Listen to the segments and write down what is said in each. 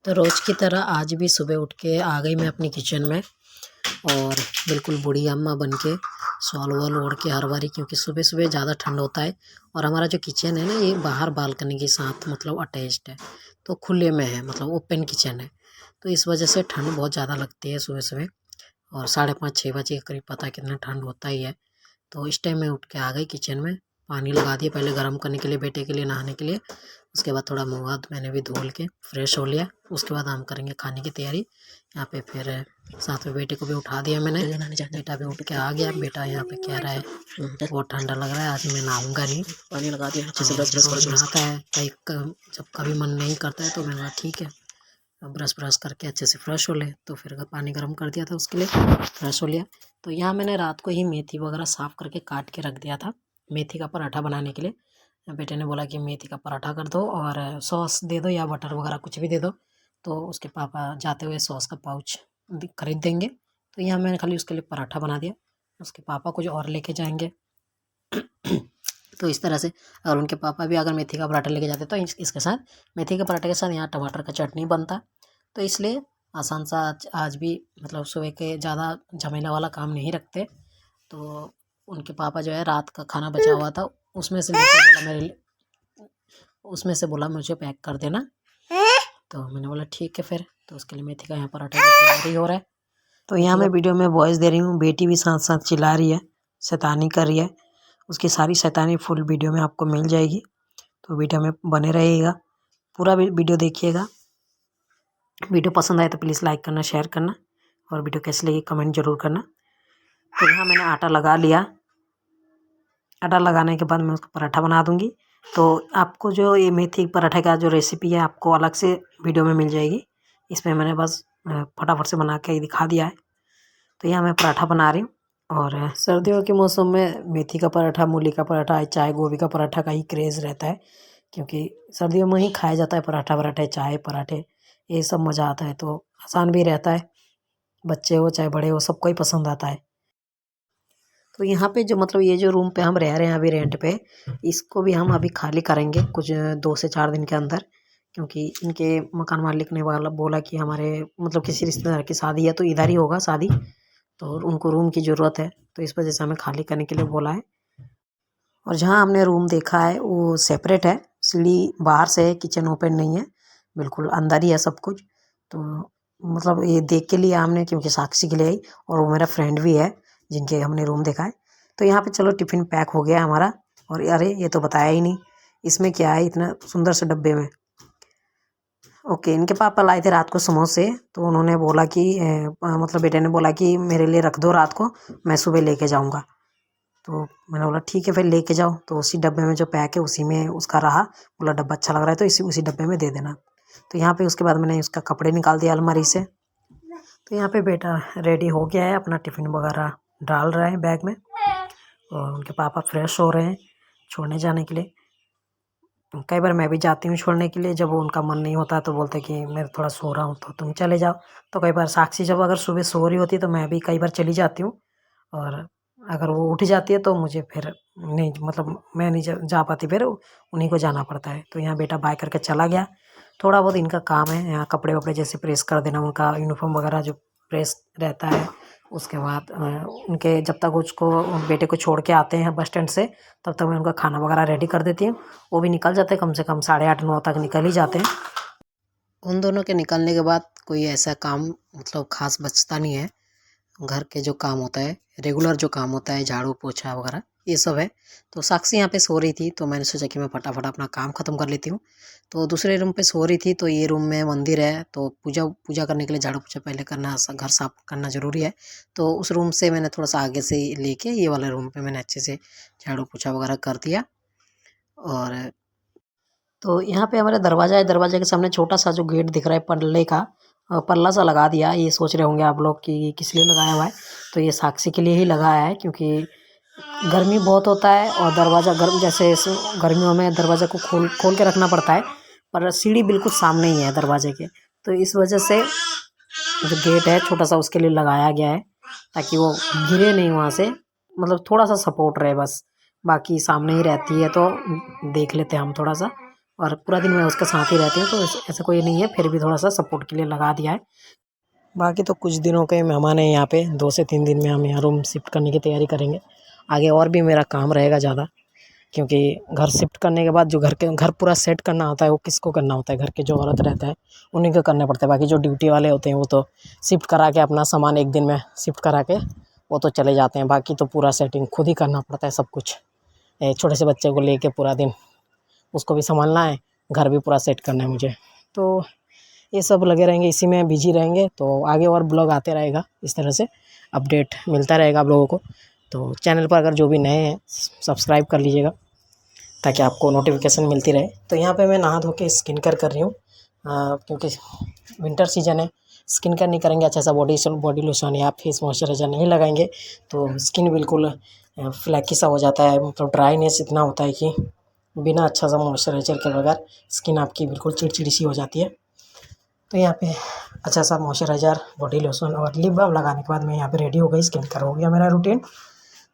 तो रोज़ की तरह आज भी सुबह उठ के आ गई मैं अपनी किचन में और बिल्कुल बूढ़ी अम्मा बन के शॉल वॉल ओढ़ के हर बारी, क्योंकि सुबह सुबह ज़्यादा ठंड होता है। और हमारा जो किचन है ना, ये बाहर बालकनी के साथ मतलब अटैच्ड है, तो खुले में है, मतलब ओपन किचन है। तो इस वजह से ठंड बहुत ज़्यादा लगती है सुबह सुबह। और 5:30-6 बजे के करीब, पता है कितना ठंड होता ही है। तो इस टाइम मैं उठ के आ गई किचन में, पानी लगा दिया पहले गर्म करने के लिए, बेटे के लिए नहाने के लिए। उसके बाद थोड़ा मुँह हाथ मैंने भी धो के फ्रेश हो लिया। उसके बाद हम करेंगे खाने की तैयारी यहाँ पे। फिर साथ में बेटे को भी उठा दिया मैंने, बेटा भी उठ के आ गया। बेटा यहाँ पे कह रहा है बहुत ठंडा लग रहा है, आज मैं नहाऊंगा नहीं, पानी लगा दिया अच्छे से, ब्रश नहाता है कहीं जब कभी मन नहीं करता है। तो मैंने कहा ठीक है, ब्रश करके अच्छे से फ्रेश हो ले। तो फिर पानी गर्म कर दिया था उसके लिए, फ्रेश हो लिया। तो यहाँ मैंने रात को ही मेथी वगैरह साफ़ करके काट के रख दिया था मेथी का पराठा बनाने के लिए। बेटे ने बोला कि मेथी का पराठा कर दो और सॉस दे दो या बटर वगैरह कुछ भी दे दो। तो उसके पापा जाते हुए सॉस का पाउच खरीद देंगे। तो यहाँ मैंने खाली उसके लिए पराठा बना दिया, उसके पापा कुछ और लेके जाएंगे। तो इस तरह से अगर उनके पापा भी अगर मेथी का पराठा लेके जाते तो इसके साथ, मेथी के पराठे के साथ यहाँ टमाटर का चटनी बनता। तो इसलिए आसान सा आज भी, मतलब सुबह के ज़्यादा झमेला वाला काम नहीं रखते। तो उनके पापा जो है रात का खाना बचा हुआ था, उसमें से लेके बोला मेरे लिए, उसमें से बोला मुझे पैक कर देना। तो मैंने बोला ठीक है फिर। तो उसके लिए मेथी का यहाँ पराठा तैयारी हो रहा है। तो यहाँ मैं वीडियो में वॉइस दे रही हूँ, बेटी भी साथ साथ चिल्ला रही है, शैतानी कर रही है। उसकी सारी शैतानी फुल वीडियो में आपको मिल जाएगी, तो वीडियो में बने रहिएगा, पूरा वीडियो देखिएगा। वीडियो पसंद आए तो प्लीज़ लाइक करना, शेयर करना, और वीडियो कैसी लगी कमेंट ज़रूर करना। तो यहाँ मैंने आटा लगा लिया। आटा लगाने के बाद मैं उसका पराठा बना दूँगी। तो आपको जो ये मेथी पराठे का जो रेसिपी है, आपको अलग से वीडियो में मिल जाएगी। इसमें मैंने बस फटाफट से बना के दिखा दिया है। तो यहाँ मैं पराठा बना रही हूँ। और सर्दियों के मौसम में मेथी का पराठा, मूली का पराठा, चाय गोभी का पराठा का ही क्रेज़ रहता है, क्योंकि सर्दियों में ही खाया जाता है पराठा वराठे, चाय पराठे, ये सब मज़ा आता है। तो आसान भी रहता है, बच्चे हो चाहे बड़े हो सबको ही पसंद आता है। तो यहाँ पे जो मतलब ये जो रूम पे हम रह रहे हैं अभी रेंट पे, इसको भी हम अभी खाली करेंगे कुछ 2 से 4 दिन के अंदर, क्योंकि इनके मकान मालिक ने वाला बोला कि हमारे मतलब किसी रिश्तेदार की शादी है तो इधर ही होगा शादी, तो उनको रूम की ज़रूरत है, तो इस वजह से हमें खाली करने के लिए बोला है। और जहाँ हमने रूम देखा है वो सेपरेट है, सीढ़ी बाहर से है, किचन ओपन नहीं है, बिल्कुल अंदर ही है सब कुछ। तो मतलब ये देख के लिया हमने, क्योंकि साक्षी के लिए आई, और वो मेरा फ्रेंड भी है जिनके हमने रूम देखा है। तो यहाँ पे चलो टिफ़िन पैक हो गया हमारा। और अरे ये तो बताया ही नहीं, इसमें क्या है इतना सुंदर से डब्बे में। ओके, इनके पापा लाए थे रात को समोसे, तो उन्होंने बोला कि मतलब बेटे ने बोला कि मेरे लिए रख दो रात को, मैं सुबह लेके जाऊँगा। तो मैंने बोला ठीक है फिर लेके जाओ। तो उसी डब्बे में जो पैक है उसी में उसका रहा, बोला डब्बा अच्छा लग रहा है तो उसी डब्बे में दे देना। तो यहाँ पे उसके बाद मैंने उसका कपड़े निकाल दिया अलमारी से। तो यहाँ पे बेटा रेडी हो गया है, अपना टिफ़िन वगैरह डाल रहा है बैग में, और उनके पापा फ्रेश हो रहे हैं छोड़ने जाने के लिए। कई बार मैं भी जाती हूँ छोड़ने के लिए, जब उनका मन नहीं होता तो बोलते कि मैं थोड़ा सो रहा हूँ तो तुम चले जाओ। तो कई बार साक्षी जब अगर सुबह सो रही होती तो मैं भी कई बार चली जाती हूँ, और अगर वो उठ जाती है तो मुझे फिर नहीं, मतलब मैं नहीं जा पाती, फिर उन्हीं को जाना पड़ता है। तो यहाँ बेटा बाय करके चला गया। थोड़ा बहुत इनका काम है यहाँ, कपड़े वपड़े जैसे प्रेस कर देना, उनका यूनिफॉर्म वगैरह जो प्रेस रहता है। उसके बाद उनके जब तक उसको बेटे को छोड़ के आते हैं बस स्टैंड से, तब तक मैं उनका खाना वगैरह रेडी कर देती हूँ। वो भी निकल जाते हैं, कम से कम 8:30-9 तक निकल ही जाते हैं। उन दोनों के निकलने के बाद कोई ऐसा काम मतलब ख़ास बचता नहीं है। घर के जो काम होता है, रेगुलर जो काम होता है, झाड़ू पोछा वगैरह ये सब है। तो साक्षी यहाँ पे सो रही थी, तो मैंने सोचा कि मैं फटाफट अपना काम ख़त्म कर लेती हूँ। तो दूसरे रूम पे सो रही थी, तो ये रूम में मंदिर है, तो पूजा करने के लिए झाड़ू पोछा पहले करना, घर साफ करना ज़रूरी है। तो उस रूम से मैंने थोड़ा सा आगे से लेके ये वाले रूम पे मैंने अच्छे से झाड़ू पोछा वगैरह कर दिया। और तो यहाँ पे हमारे दरवाज़ा है, दरवाजे के सामने छोटा सा जो गेट दिख रहा है पल्ले का, पल्ला सा लगा दिया। ये सोच रहे होंगे आप लोग कि ये किस लिए लगाया हुआ है, तो ये साक्षी के लिए ही लगाया है, क्योंकि गर्मी बहुत होता है और दरवाज़ा गर्म, जैसे गर्मियों में दरवाज़ा को खोल के रखना पड़ता है, पर सीढ़ी बिल्कुल सामने ही है दरवाजे के। तो इस वजह से जो गेट है छोटा सा उसके लिए लगाया गया है, ताकि वो गिरे नहीं वहाँ से, मतलब थोड़ा सा सपोर्ट रहे बस। बाकी सामने ही रहती है तो देख लेते हैं हम थोड़ा सा। और पूरा दिन मैं उसके साथ ही रहती हूँ, तो ऐसा कोई नहीं है, फिर भी थोड़ा सा सपोर्ट के लिए लगा दिया है। बाकी तो कुछ दिनों के मेहमान हैं यहाँ पे, 2 से 3 दिन में हम यहाँ रूम शिफ्ट करने की तैयारी करेंगे। आगे और भी मेरा काम रहेगा ज़्यादा, क्योंकि घर शिफ्ट करने के बाद जो घर पूरा सेट करना होता है वो किसको करना होता है, घर के जो औरत रहता है उन्हीं को करना पड़ता है। बाकी जो ड्यूटी वाले होते हैं वो तो शिफ्ट करा के अपना सामान एक दिन में शिफ्ट करा के वो तो चले जाते हैं। बाकी तो पूरा सेटिंग खुद ही करना पड़ता है सब कुछ। छोटे से बच्चे को लेके पूरा दिन उसको भी संभालना है, घर भी पूरा सेट करना है मुझे। तो ये सब लगे रहेंगे, इसी में बिजी रहेंगे। तो आगे और ब्लॉग आते रहेगा, इस तरह से अपडेट मिलता रहेगा आप लोगों को। तो चैनल पर अगर जो भी नए हैं सब्सक्राइब कर लीजिएगा ताकि आपको नोटिफिकेशन मिलती रहे। तो यहाँ पे मैं नहा धो के स्किन केयर कर रही हूँ, क्योंकि विंटर सीजन है। स्किन केयर नहीं करेंगे, अच्छा सा बॉडी लोशन या फेस मॉइस्चराइजर नहीं लगाएंगे तो स्किन बिल्कुल फ्लैकी सा हो जाता है। मतलब ड्राईनेस इतना होता है कि बिना अच्छा सा मॉइस्चराइजर के बगैर स्किन आपकी बिल्कुल चिड़चिड़ी सी हो जाती है। तो यहाँ पे अच्छा सा मॉइस्चराइजर, बॉडी लोशन और लिप बाम लगाने के बाद मैं यहाँ पे रेडी हो गई, स्किन केयर हो गया मेरा रूटीन।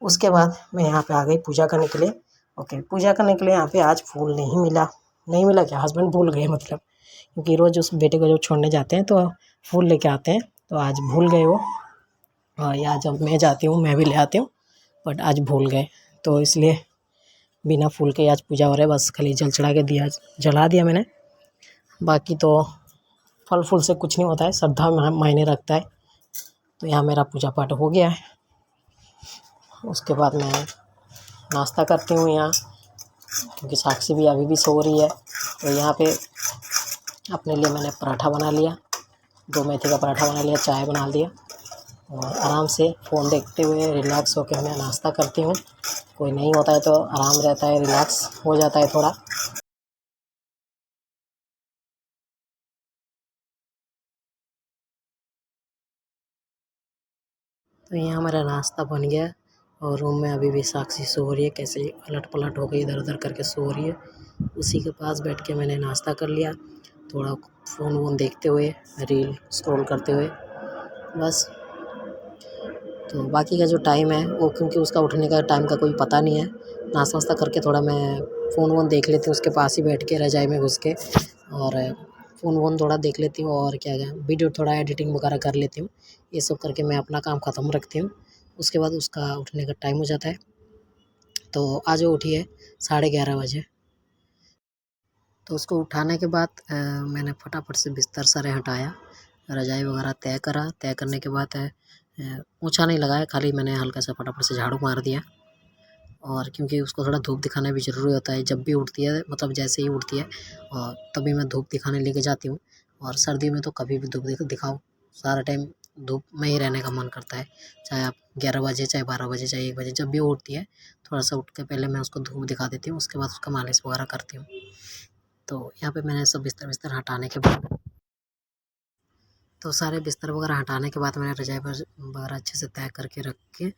उसके बाद मैं यहाँ पे आ गई पूजा करने के लिए। ओके, पूजा करने के लिए यहाँ पे आज फूल नहीं मिला क्या, हस्बैंड भूल गए मतलब, क्योंकि रोज़ उस बेटे को जब छोड़ने जाते हैं तो फूल लेके आते हैं, तो आज भूल गए वो। या जब मैं जाती हूँ मैं भी ले आती हूँ, बट आज भूल गए, तो इसलिए बिना फूल के आज पूजा हो रहा है। बस खाली जल चढ़ा के दिया जला दिया मैंने। बाकी तो फल फूल से कुछ नहीं होता है, श्रद्धा मायने रखता है। तो यहाँ मेरा पूजा पाठ हो गया है। उसके बाद मैं नाश्ता करती हूँ यहाँ, क्योंकि साक्षी भी अभी भी सो रही है। तो यहाँ पे अपने लिए मैंने पराठा बना लिया, 2 मेथी का पराठा बना लिया, चाय बना लिया और आराम से फ़ोन देखते हुए रिलैक्स होकर मैं नाश्ता करती हूँ। कोई नहीं होता है तो आराम रहता है, रिलैक्स हो जाता है थोड़ा। तो यहाँ हमारा नाश्ता बन गया और रूम में अभी भी साक्षी सो रही है, कैसे अलट पलट हो गई, इधर उधर करके सो रही है। उसी के पास बैठ के मैंने नाश्ता कर लिया, थोड़ा फ़ोन वोन देखते हुए, रील स्क्रॉल करते हुए बस। तो बाकी का जो टाइम है वो, क्योंकि उसका उठने का टाइम का कोई पता नहीं है, नाश्ता वास्ता करके थोड़ा मैं फ़ोन वोन देख लेती हूँ उसके पास ही बैठ के रज़ाई में घुस के, और फ़ोन वोन थोड़ा देख लेती हूँ और क्या वीडियो थोड़ा एडिटिंग वगैरह कर लेती हूँ। ये सब करके मैं अपना काम ख़त्म रखती हूँ। उसके बाद उसका उठने का टाइम हो जाता है। तो आज वो उठी है 11:30 बजे। तो उसको उठाने के बाद मैंने फटाफट से बिस्तर सारे हटाया, रज़ाई वगैरह तय करा। तय करने के बाद पोंछा नहीं लगाया, खाली मैंने हल्का सा फटाफट से झाड़ू मार दिया। और क्योंकि उसको थोड़ा धूप दिखाना भी ज़रूरी होता है, जब भी उठती है, मतलब जैसे ही उठती है और तभी मैं धूप दिखाने लेके जाती हूँ। और सर्दी में तो कभी भी धूप दिखाओ, सारा टाइम धूप में ही रहने का मन करता है, चाहे आप 11 बजे, चाहे 12 बजे, चाहे 1 बजे, जब भी वो उठती है थोड़ा सा उठ के पहले मैं उसको धूप दिखा देती हूँ। उसके बाद उसका मालिश वगैरह करती हूँ। तो यहाँ पे मैंने सब बिस्तर हटाने के बाद, तो सारे बिस्तर वगैरह हटाने के बाद मैंने रज़ाई वगैरह अच्छे से तय करके रख के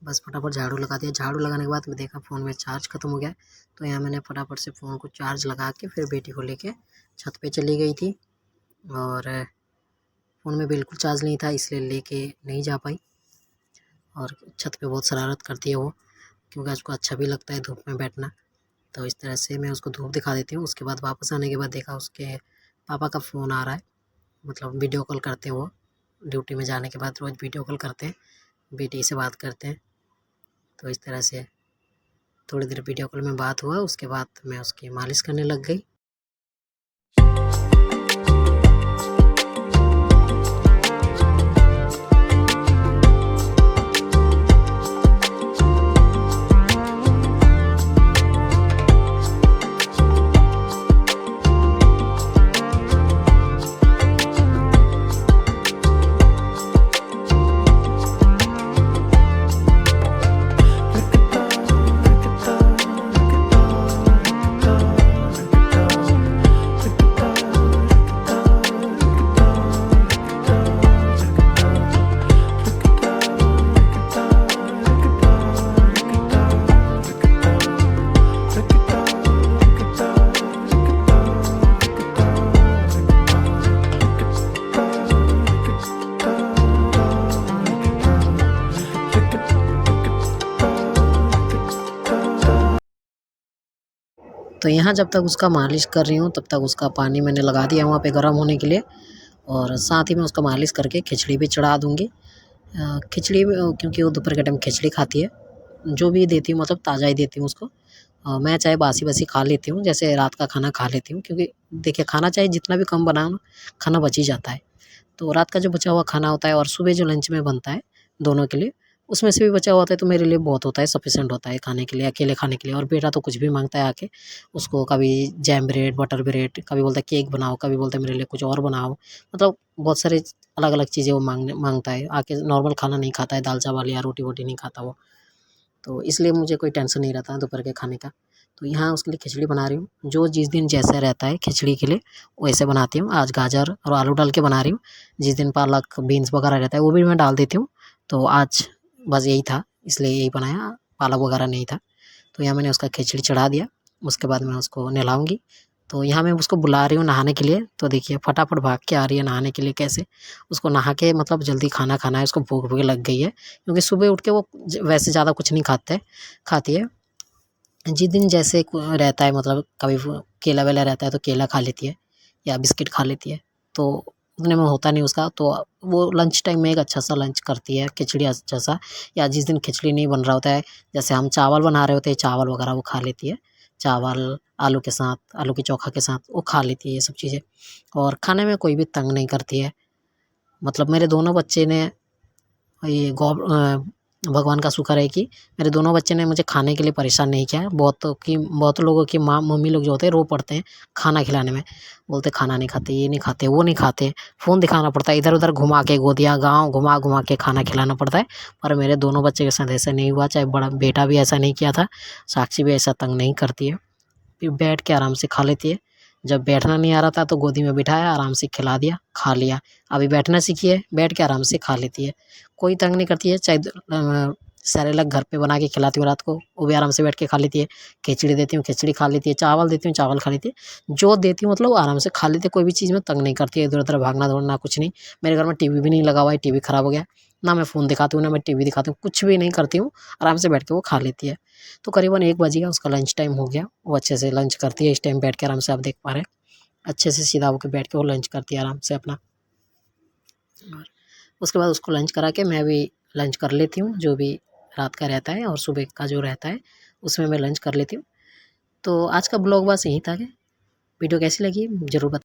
बस फटाफट झाड़ू लगा दिया। झाड़ू लगाने के बाद मैं देखा फ़ोन में चार्ज ख़त्म हो गया, तो यहाँ मैंने फटाफट से फ़ोन को चार्ज लगा के फिर बेटी को लेके छत पे चली गई थी। और फ़ोन में बिल्कुल चार्ज नहीं था, इसलिए लेके नहीं जा पाई। और छत पे बहुत शरारत करती है वो, क्योंकि उसको अच्छा भी लगता है धूप में बैठना। तो इस तरह से मैं उसको धूप दिखा देती हूँ। उसके बाद वापस आने के बाद देखा उसके पापा का फ़ोन आ रहा है, मतलब वीडियो कॉल करते हैं वो, ड्यूटी में जाने के बाद रोज़ वीडियो कॉल करते हैं, बेटी से बात करते हैं। तो इस तरह से थोड़ी देर वीडियो कॉल में बात हुआ, उसके बाद मैं उसकी मालिश करने लग गई। तो यहाँ जब तक उसका मालिश कर रही हूँ तब तक उसका पानी मैंने लगा दिया वहाँ पे गर्म होने के लिए, और साथ ही में उसका मालिश करके खिचड़ी भी चढ़ा दूँगी। खिचड़ी क्योंकि वो दोपहर के टाइम खिचड़ी खाती है, जो भी देती हूँ मतलब ताज़ा ही देती हूँ उसको। मैं चाहे बासी-बासी खा लेती हूँ, जैसे रात का खाना खा लेती हूँ, क्योंकि देखिए खाना चाहे जितना भी कम बनाओ ना, खाना बच ही जाता है। तो रात का जो बचा हुआ खाना होता है और सुबह जो लंच में बनता है दोनों के लिए, उसमें से भी बचा हुआ होता है तो मेरे लिए बहुत होता है, सफिशिएंट होता है खाने के लिए, अकेले खाने के लिए। और बेटा तो कुछ भी माँगता है आके, उसको कभी जैम ब्रेड, बटर ब्रेड, कभी बोलता है केक बनाओ, कभी बोलता है मेरे लिए कुछ और बनाओ। मतलब बहुत सारे अलग-अलग चीज़ें वो माँगता है, आके नॉर्मल खाना नहीं खाता है, दाल-चावल या रोटी-वोटी नहीं खाता वो। तो इसलिए मुझे कोई टेंशन नहीं रहता दोपहर के खाने का। तो यहाँ उसके लिए खिचड़ी बना रही हूँ, जो जिस दिन जैसा रहता है खिचड़ी के लिए वैसे बनाती हूँ। आज गाजर और आलू डाल के बना रही हूँ, जिस दिन पालक, बीन्स वगैरह रहता है वो भी मैं डाल देती हूँ। तो आज बस यही था, इसलिए यही बनाया, पालक वगैरह नहीं था। तो यहाँ मैंने उसका खिचड़ी चढ़ा दिया, उसके बाद मैं उसको नहलाऊँगी। तो यहाँ मैं उसको बुला रही हूँ नहाने के लिए, तो देखिए फटाफट भाग के आ रही है नहाने के लिए कैसे। उसको नहा के मतलब जल्दी खाना खाना है, उसको भूख भी लग गई है, क्योंकि सुबह उठ के वो वैसे ज़्यादा कुछ नहीं खाती है। जिस दिन जैसे रहता है, मतलब कभी केला वेला रहता है तो केला खा लेती है या बिस्किट खा लेती है, तो उतने में होता नहीं उसका। तो वो लंच टाइम में एक अच्छा सा लंच करती है, खिचड़ी अच्छा सा। या जिस दिन खिचड़ी नहीं बन रहा होता है, जैसे हम चावल बना रहे होते हैं, चावल वगैरह वो खा लेती है। चावल आलू के साथ, आलू की चोखा के साथ वो खा लेती है ये सब चीज़ें। और खाने में कोई भी तंग नहीं करती है। मतलब मेरे दोनों बच्चे ने ये भगवान का शुक्र है कि मेरे दोनों बच्चे ने मुझे खाने के लिए परेशान नहीं किया है। बहुत लोगों की माँ मम्मी लोग जो होते हैं रो पड़ते हैं खाना खिलाने में, बोलते खाना नहीं खाते, ये नहीं खाते, वो नहीं खाते, फ़ोन दिखाना पड़ता है, इधर-उधर घुमा के गोदियाँ गाँव घुमा-घुमा के खाना खिलाना पड़ता है। पर मेरे दोनों बच्चे के साथ ऐसा नहीं हुआ, चाहे बड़ा बेटा भी ऐसा नहीं किया था, साक्षी भी ऐसा तंग नहीं करती है। फिर बैठ के आराम से खा लेती है। जब बैठना नहीं आ रहा था तो गोदी में बिठाया, आराम से खिला दिया, खा लिया। अभी बैठना सीखी है, बैठ के आराम से खा लेती है। कोई तंग नहीं करती है, चाहे सेरेलैक घर पे बना के खिलाती हूँ रात को, वो भी आराम से बैठ के खा लेती है। खिचड़ी देती हूँ, खिचड़ी खा लेती है, चावल देती हूँ, चावल खा लेती है। जो देती हूँ मतलब वो आराम से खा लेती है, कोई भी चीज़ में तंग नहीं करती है, इधर-उधर भागना-दौड़ना कुछ नहीं। मेरे घर में टीवी भी नहीं लगा हुआ है, टीवी खराब हो गया। ना मैं फ़ोन दिखाती हूँ, ना मैं टीवी दिखाती हूँ, कुछ भी नहीं करती हूँ, आराम से बैठ के वो खा लेती है। तो करीबन 1 बज गया, उसका लंच टाइम हो गया, वो अच्छे से लंच करती है इस टाइम बैठ के आराम से, आप देख पा रहे हैं। अच्छे से सीधा होके बैठ के वो लंच करती है आराम से अपना। और उसके बाद उसको लंच करा के मैं भी लंच कर लेती हूँ, जो भी रात का रहता है और सुबह का जो रहता है, उसमें मैं लंच कर लेती हूँ। तो आज का ब्लॉग बस यही था। वीडियो कैसी लगी ज़रूर